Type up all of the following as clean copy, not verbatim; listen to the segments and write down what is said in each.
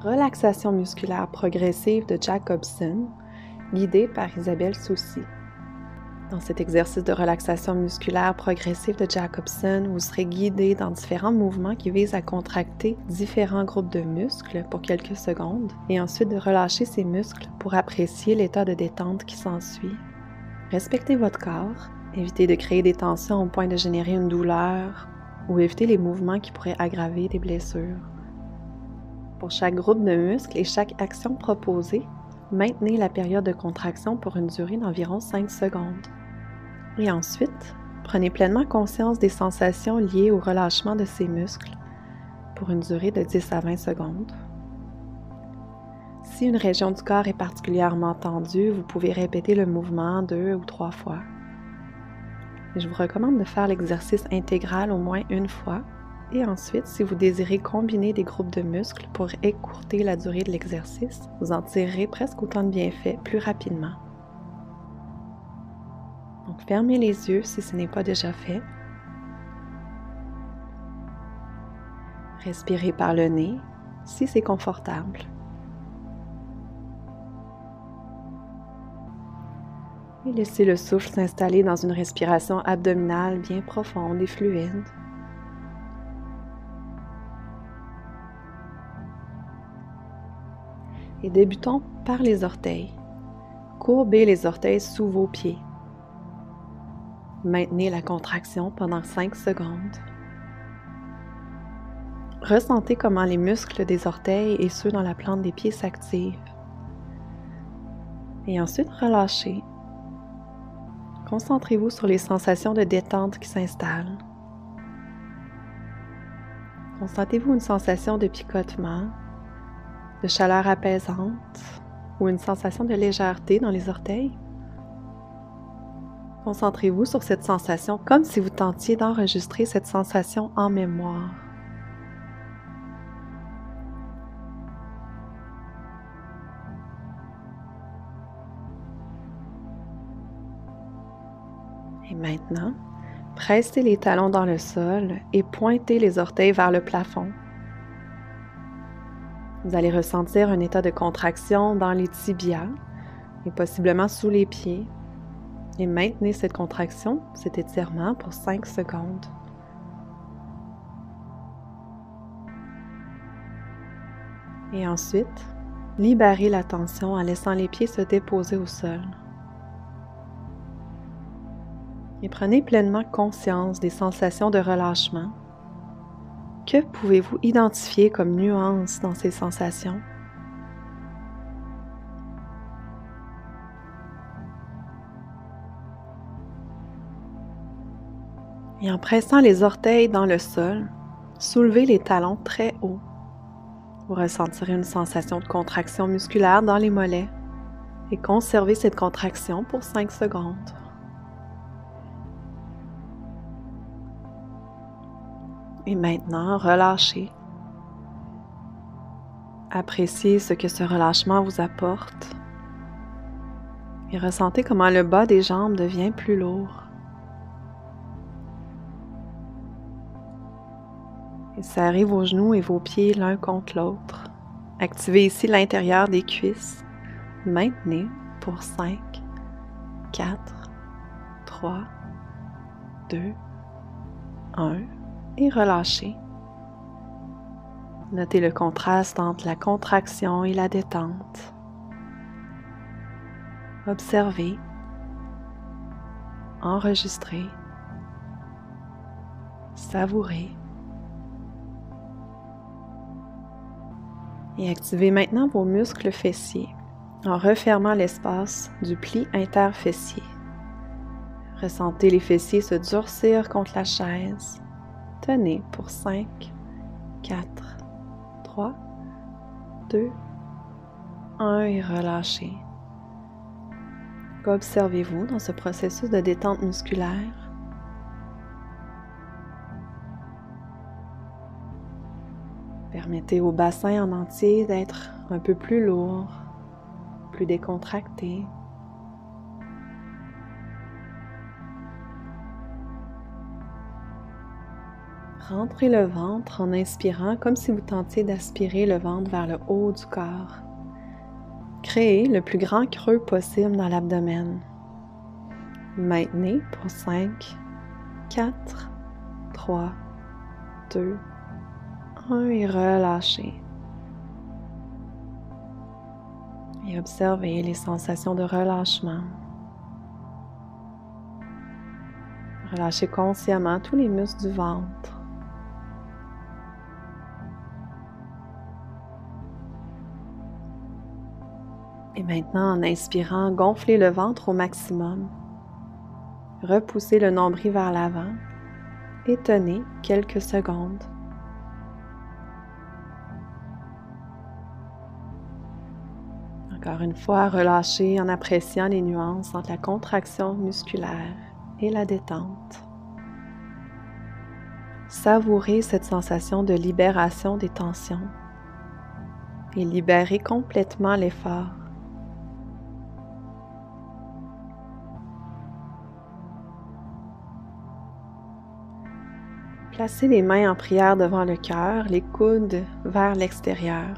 Relaxation musculaire progressive de Jacobson, guidée par Isabelle Soucy. Dans cet exercice de relaxation musculaire progressive de Jacobson, vous serez guidé dans différents mouvements qui visent à contracter différents groupes de muscles pour quelques secondes et ensuite de relâcher ces muscles pour apprécier l'état de détente qui s'ensuit. Respectez votre corps, évitez de créer des tensions au point de générer une douleur ou évitez les mouvements qui pourraient aggraver des blessures. Pour chaque groupe de muscles et chaque action proposée, maintenez la période de contraction pour une durée d'environ 5 secondes. Et ensuite, prenez pleinement conscience des sensations liées au relâchement de ces muscles pour une durée de 10 à 20 secondes. Si une région du corps est particulièrement tendue, vous pouvez répéter le mouvement 2 ou 3 fois. Et je vous recommande de faire l'exercice intégral au moins une fois. Et ensuite, si vous désirez combiner des groupes de muscles pour écourter la durée de l'exercice, vous en tirerez presque autant de bienfaits plus rapidement. Donc, fermez les yeux si ce n'est pas déjà fait. Respirez par le nez si c'est confortable. Et laissez le souffle s'installer dans une respiration abdominale bien profonde et fluide. Et débutons par les orteils. Courbez les orteils sous vos pieds. Maintenez la contraction pendant 5 secondes. Ressentez comment les muscles des orteils et ceux dans la plante des pieds s'activent. Et ensuite, relâchez. Concentrez-vous sur les sensations de détente qui s'installent. Ressentez-vous une sensation de picotement, de chaleur apaisante ou une sensation de légèreté dans les orteils? Concentrez-vous sur cette sensation comme si vous tentiez d'enregistrer cette sensation en mémoire. Et maintenant, pressez les talons dans le sol et pointez les orteils vers le plafond. Vous allez ressentir un état de contraction dans les tibias et possiblement sous les pieds. Et maintenez cette contraction, cet étirement pour 5 secondes. Et ensuite, libérez la tension en laissant les pieds se déposer au sol. Et prenez pleinement conscience des sensations de relâchement. Que pouvez-vous identifier comme nuances dans ces sensations? Et en pressant les orteils dans le sol, soulevez les talons très haut. Vous ressentirez une sensation de contraction musculaire dans les mollets et conservez cette contraction pour 5 secondes. Et maintenant, relâchez. Appréciez ce que ce relâchement vous apporte et ressentez comment le bas des jambes devient plus lourd. Et serrez vos genoux et vos pieds l'un contre l'autre. Activez ici l'intérieur des cuisses. Maintenez pour 5, 4, 3, 2, 1 et relâchez. Notez le contraste entre la contraction et la détente. Observez, enregistrez, savourez. Et activez maintenant vos muscles fessiers en refermant l'espace du pli interfessier. Ressentez les fessiers se durcir contre la chaise. Tenez pour 5, 4, 3, 2, 1 et relâchez. Qu'observez-vous dans ce processus de détente musculaire? Permettez au bassin en entier d'être un peu plus lourd, plus décontracté. Rentrez le ventre en inspirant comme si vous tentiez d'aspirer le ventre vers le haut du corps. Créez le plus grand creux possible dans l'abdomen. Maintenez pour 5, 4, 3, 2, 1 et relâchez. Et observez les sensations de relâchement. Relâchez consciemment tous les muscles du ventre. Et maintenant, en inspirant, gonflez le ventre au maximum. Repoussez le nombril vers l'avant et tenez quelques secondes. Encore une fois, relâchez en appréciant les nuances entre la contraction musculaire et la détente. Savourez cette sensation de libération des tensions et libérez complètement l'effort. Placez les mains en prière devant le cœur, les coudes vers l'extérieur.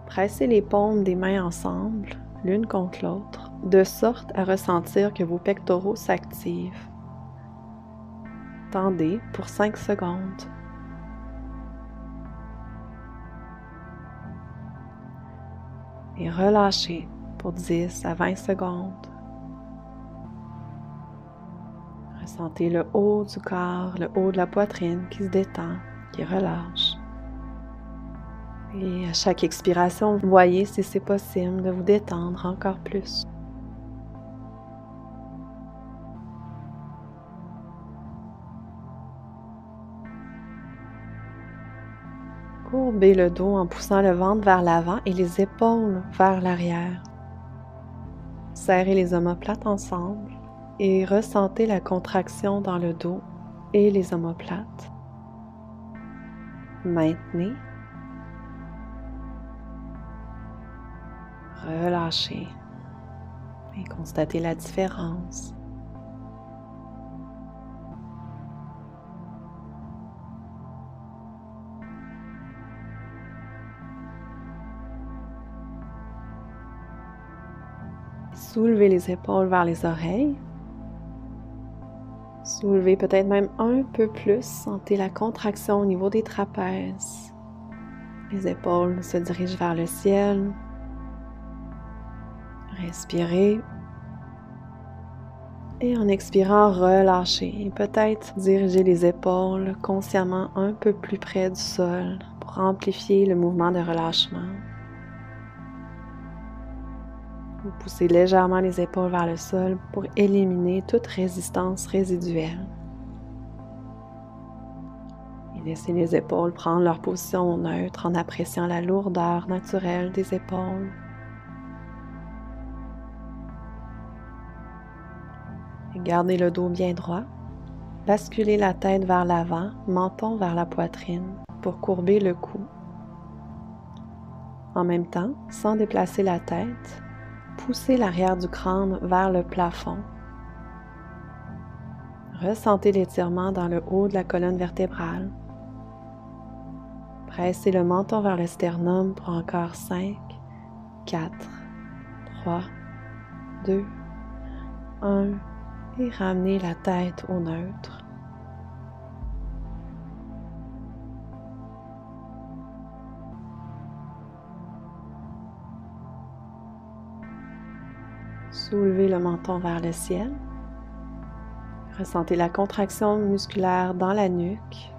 Pressez les paumes des mains ensemble, l'une contre l'autre, de sorte à ressentir que vos pectoraux s'activent. Tendez pour 5 secondes. Et relâchez pour 10 à 20 secondes. Ressentez le haut du corps, le haut de la poitrine qui se détend, qui relâche. Et à chaque expiration, voyez si c'est possible de vous détendre encore plus. Courbez le dos en poussant le ventre vers l'avant et les épaules vers l'arrière. Serrez les omoplates ensemble et ressentez la contraction dans le dos et les omoplates. Maintenez. Relâchez et constatez la différence. Soulevez les épaules vers les oreilles. Soulevez peut-être même un peu plus. Sentez la contraction au niveau des trapèzes. Les épaules se dirigent vers le ciel. Respirez. Et en expirant, relâchez. Et peut-être diriger les épaules consciemment un peu plus près du sol pour amplifier le mouvement de relâchement. Vous poussez légèrement les épaules vers le sol pour éliminer toute résistance résiduelle. Et laissez les épaules prendre leur position neutre en appréciant la lourdeur naturelle des épaules. Et gardez le dos bien droit. Basculez la tête vers l'avant, menton vers la poitrine pour courber le cou. En même temps, sans déplacer la tête, poussez l'arrière du crâne vers le plafond. Ressentez l'étirement dans le haut de la colonne vertébrale. Pressez le menton vers le sternum pour encore 5, 4, 3, 2, 1 et ramenez la tête au neutre. Soulevez le menton vers le ciel. Ressentez la contraction musculaire dans la nuque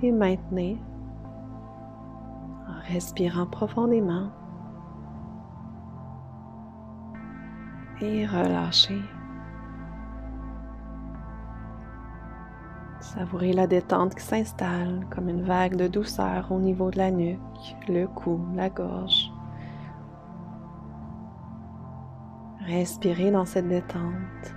et maintenez en respirant profondément et relâchez. Savourez la détente qui s'installe comme une vague de douceur au niveau de la nuque, le cou, la gorge. Respirez dans cette détente.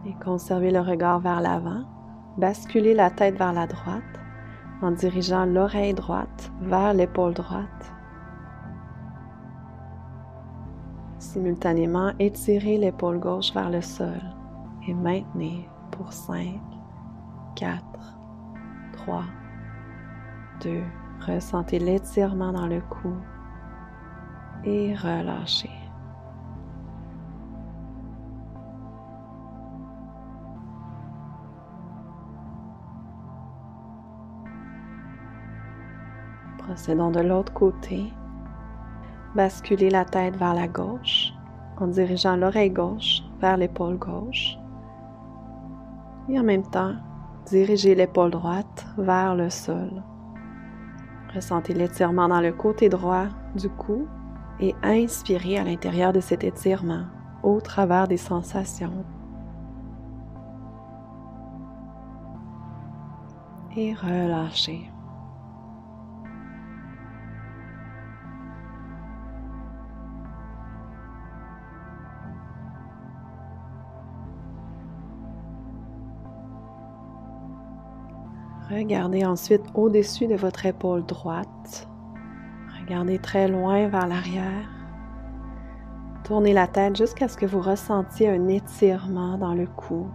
Et conservez le regard vers l'avant. Basculez la tête vers la droite. en dirigeant l'oreille droite vers l'épaule droite. Simultanément, étirez l'épaule gauche vers le sol et maintenez pour 5, 4, 3, 2. Ressentez l'étirement dans le cou et relâchez. Procédons de l'autre côté. Basculez la tête vers la gauche en dirigeant l'oreille gauche vers l'épaule gauche. Et en même temps, dirigez l'épaule droite vers le sol. Ressentez l'étirement dans le côté droit du cou et inspirez à l'intérieur de cet étirement au travers des sensations. Et relâchez. Regardez ensuite au-dessus de votre épaule droite. Regardez très loin vers l'arrière. Tournez la tête jusqu'à ce que vous ressentiez un étirement dans le cou,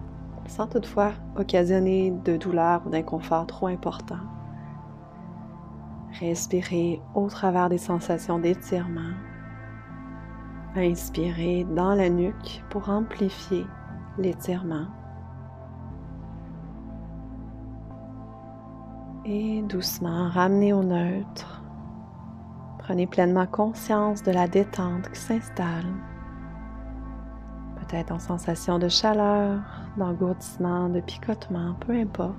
sans toutefois occasionner de douleur ou d'inconfort trop important. Respirez au travers des sensations d'étirement. Inspirez dans la nuque pour amplifier l'étirement. Et doucement, ramenez au neutre. Prenez pleinement conscience de la détente qui s'installe. Peut-être en sensation de chaleur, d'engourdissement, de picotement, peu importe.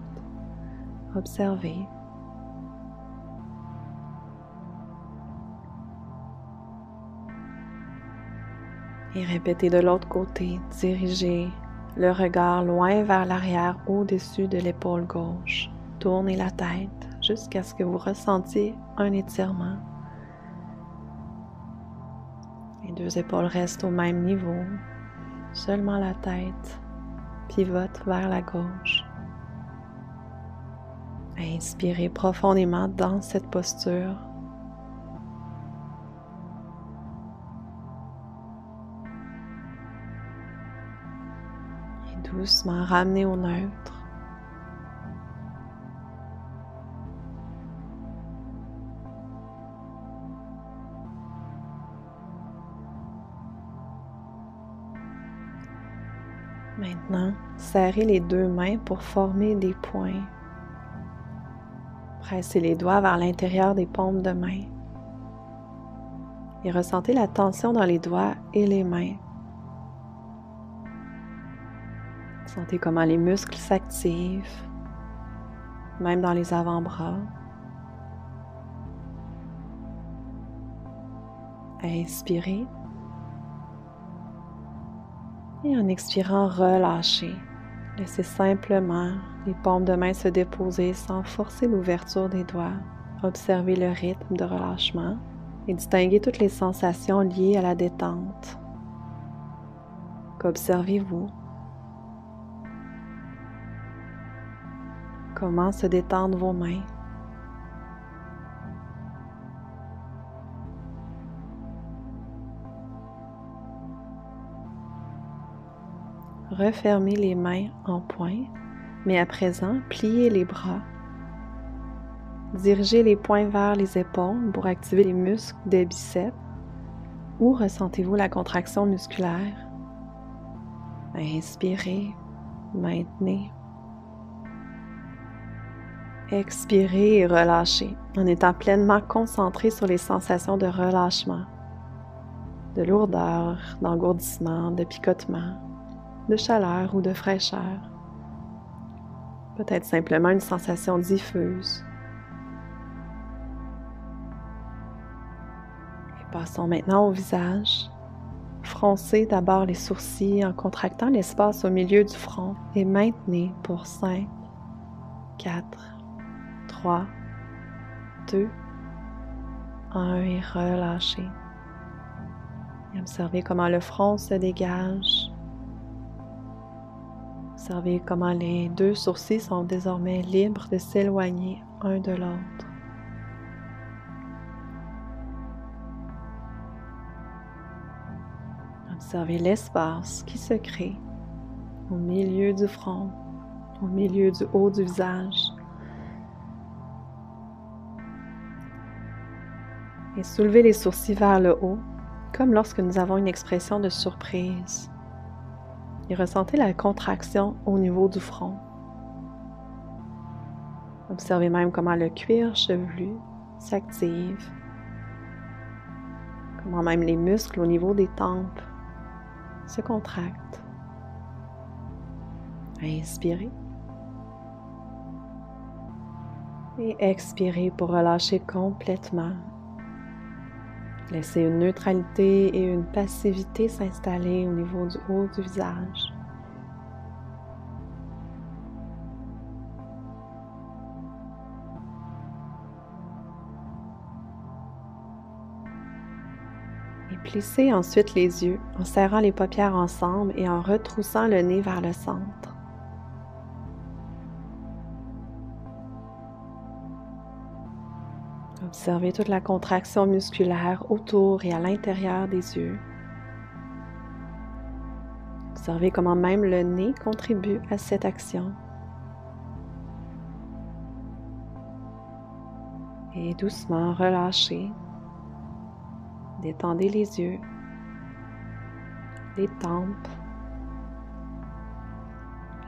Observez. Et répétez de l'autre côté. Dirigez le regard loin vers l'arrière au-dessus de l'épaule gauche. Tournez la tête jusqu'à ce que vous ressentiez un étirement. Les deux épaules restent au même niveau. Seulement la tête pivote vers la gauche. Inspirez profondément dans cette posture. Et doucement ramenez au neutre. Maintenant, serrez les deux mains pour former des poings. Pressez les doigts vers l'intérieur des paumes de main. Et ressentez la tension dans les doigts et les mains. Sentez comment les muscles s'activent, même dans les avant-bras. Inspirez. Et en expirant, relâchez. Laissez simplement les paumes de main se déposer sans forcer l'ouverture des doigts. Observez le rythme de relâchement et distinguez toutes les sensations liées à la détente. Qu'observez-vous? Comment se détendent vos mains? Refermez les mains en poing, mais à présent, pliez les bras. Dirigez les poings vers les épaules pour activer les muscles des biceps. Où ressentez-vous la contraction musculaire? Inspirez, maintenez. Expirez et relâchez en étant pleinement concentré sur les sensations de relâchement, de lourdeur, d'engourdissement, de picotement, de chaleur ou de fraîcheur. Peut-être simplement une sensation diffuse. Et passons maintenant au visage. Froncez d'abord les sourcils en contractant l'espace au milieu du front et maintenez pour 5, 4, 3, 2, 1 et relâchez. Et observez comment le front se dégage. Observez comment les deux sourcils sont désormais libres de s'éloigner un de l'autre. Observez l'espace qui se crée au milieu du front, au milieu du haut du visage. Et soulevez les sourcils vers le haut, comme lorsque nous avons une expression de surprise. Et ressentez la contraction au niveau du front. Observez même comment le cuir chevelu s'active, comment même les muscles au niveau des tempes se contractent. Inspirez. Et expirez pour relâcher complètement. Laissez une neutralité et une passivité s'installer au niveau du haut du visage. Et plissez ensuite les yeux en serrant les paupières ensemble et en retroussant le nez vers le centre. Observez toute la contraction musculaire autour et à l'intérieur des yeux. Observez comment même le nez contribue à cette action. Et doucement relâchez. Détendez les yeux, les tempes,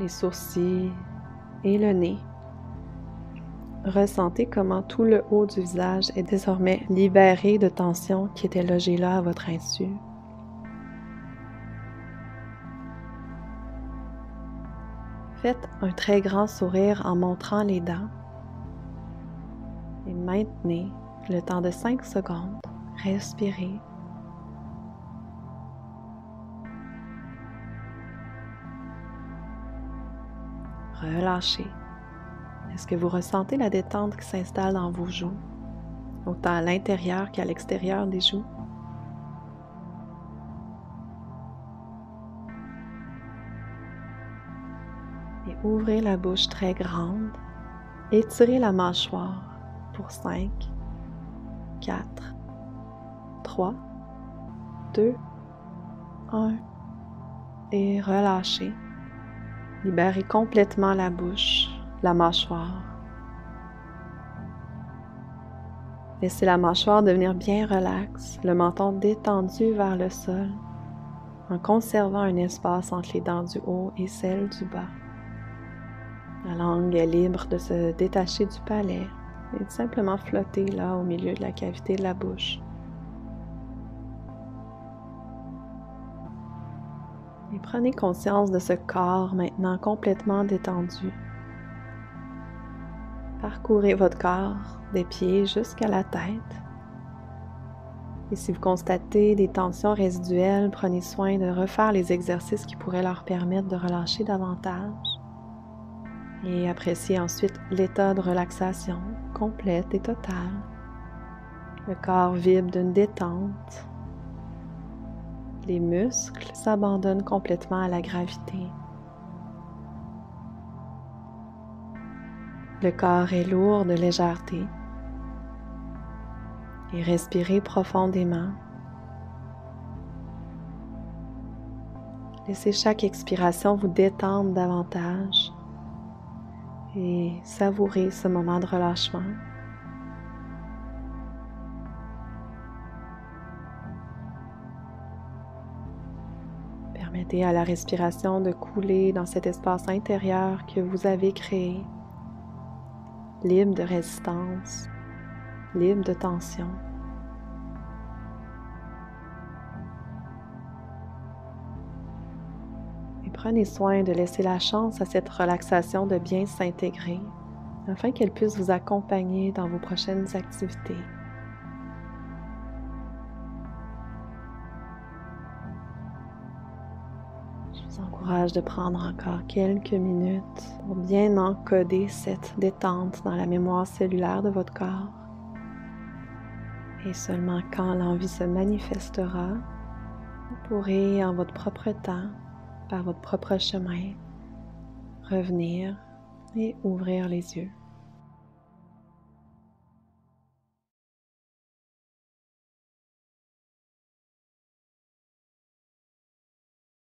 les sourcils et le nez. Ressentez comment tout le haut du visage est désormais libéré de tensions qui étaient logées là à votre insu. Faites un très grand sourire en montrant les dents et maintenez le temps de 5 secondes. Respirez. Relâchez. Est-ce que vous ressentez la détente qui s'installe dans vos joues, autant à l'intérieur qu'à l'extérieur des joues? Et ouvrez la bouche très grande. Étirez la mâchoire pour 5, 4, 3, 2, 1 et relâchez. Libérez complètement la bouche, la mâchoire. Laissez la mâchoire devenir bien relaxe, le menton détendu vers le sol, en conservant un espace entre les dents du haut et celles du bas. La langue est libre de se détacher du palais et de simplement flotter là au milieu de la cavité de la bouche. Et prenez conscience de ce corps maintenant complètement détendu. Parcourez votre corps des pieds jusqu'à la tête. Et si vous constatez des tensions résiduelles, prenez soin de refaire les exercices qui pourraient leur permettre de relâcher davantage. Et appréciez ensuite l'état de relaxation complète et totale. Le corps vibre d'une détente. Les muscles s'abandonnent complètement à la gravité. Le corps est lourd de légèreté. Et respirez profondément. Laissez chaque expiration vous détendre davantage et savourez ce moment de relâchement. Permettez à la respiration de couler dans cet espace intérieur que vous avez créé, libre de résistance, libre de tension. Et prenez soin de laisser la chance à cette relaxation de bien s'intégrer afin qu'elle puisse vous accompagner dans vos prochaines activités. Je vous encourage de prendre encore quelques minutes pour bien encoder cette détente dans la mémoire cellulaire de votre corps. Et seulement quand l'envie se manifestera, vous pourrez en votre propre temps, par votre propre chemin, revenir et ouvrir les yeux.